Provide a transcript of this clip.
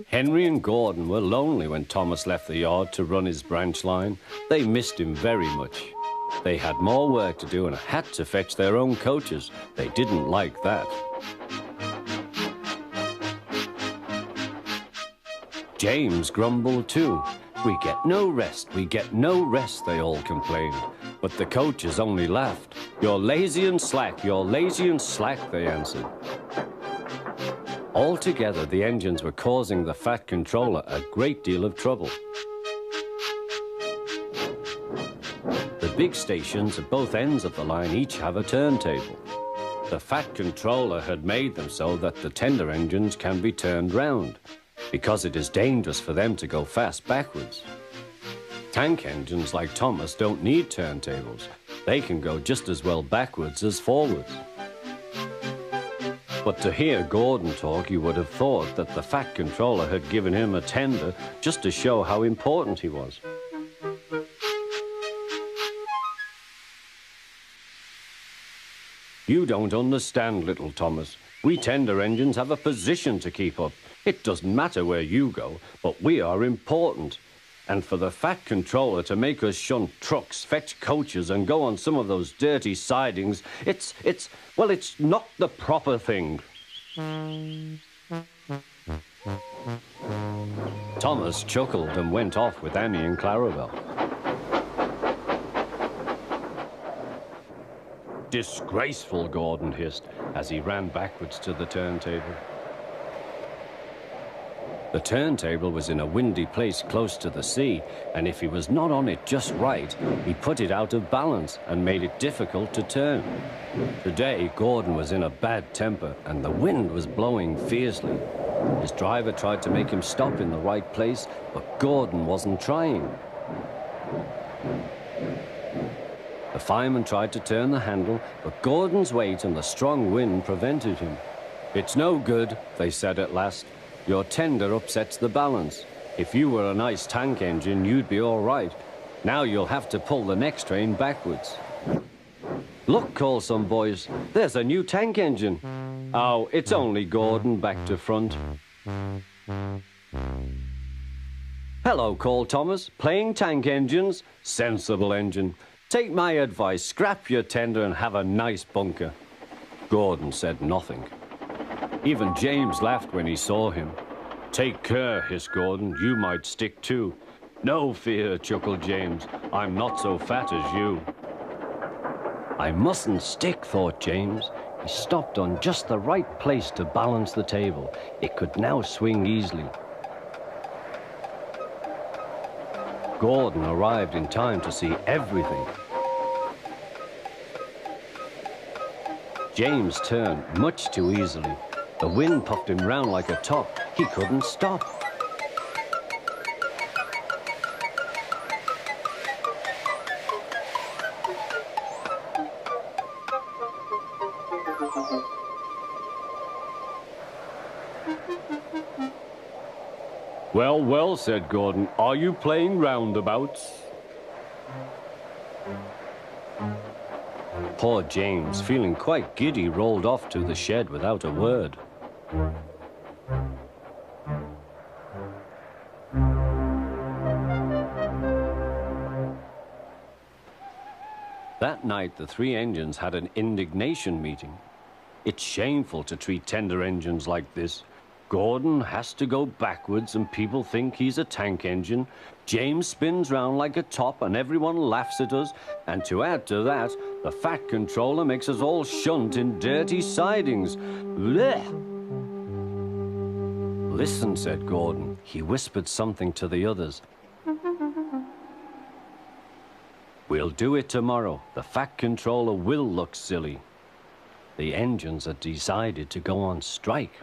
Henry and Gordon were lonely when Thomas left the yard to run his branch line. They missed him very much. They had more work to do and had to fetch their own coaches. They didn't like that. James grumbled too. "We get no rest, we get no rest," they all complained. But the coaches only laughed. "You're lazy and slack, you're lazy and slack," they answered. Altogether, the engines were causing the Fat Controller a great deal of trouble. The big stations at both ends of the line each have a turntable. The Fat Controller had made them so that the tender engines can be turned round, because it is dangerous for them to go fast backwards. Tank engines like Thomas don't need turntables. They can go just as well backwards as forwards. But to hear Gordon talk, you would have thought that the Fat Controller had given him a tender just to show how important he was. "You don't understand, little Thomas. We tender engines have a position to keep up. It doesn't matter where you go, but we are important. And for the Fat Controller to make us shunt trucks, fetch coaches, and go on some of those dirty sidings, it's not the proper thing." Thomas chuckled and went off with Annie and Clarabelle. "Disgraceful," Gordon hissed as he ran backwards to the turntable. The turntable was in a windy place close to the sea, and if he was not on it just right, he put it out of balance and made it difficult to turn. Today, Gordon was in a bad temper, and the wind was blowing fiercely. His driver tried to make him stop in the right place, but Gordon wasn't trying. The fireman tried to turn the handle, but Gordon's weight and the strong wind prevented him. "It's no good," they said at last. "Your tender upsets the balance. If you were a nice tank engine, you'd be all right. Now you'll have to pull the next train backwards." "Look," called some boys, "there's a new tank engine." "Oh, it's only Gordon back to front." "Hello," called Thomas, "playing tank engines? Sensible engine. Take my advice, scrap your tender and have a nice bunker." Gordon said nothing. Even James laughed when he saw him. "Take care," hissed Gordon, "you might stick too." "No fear," chuckled James, "I'm not so fat as you." "I mustn't stick," thought James. He stopped on just the right place to balance the table. It could now swing easily. Gordon arrived in time to see everything. James turned much too easily. The wind puffed him round like a top. He couldn't stop. "Well, well," said Gordon, "are you playing roundabouts?" Poor James, feeling quite giddy, rolled off to the shed without a word. That night, the three engines had an indignation meeting. "It's shameful to treat tender engines like this. Gordon has to go backwards and people think he's a tank engine. James spins round like a top and everyone laughs at us. And to add to that, the Fat Controller makes us all shunt in dirty sidings. Blech!" "Listen," said Gordon. He whispered something to the others. "We'll do it tomorrow. The Fat Controller will look silly." The engines had decided to go on strike.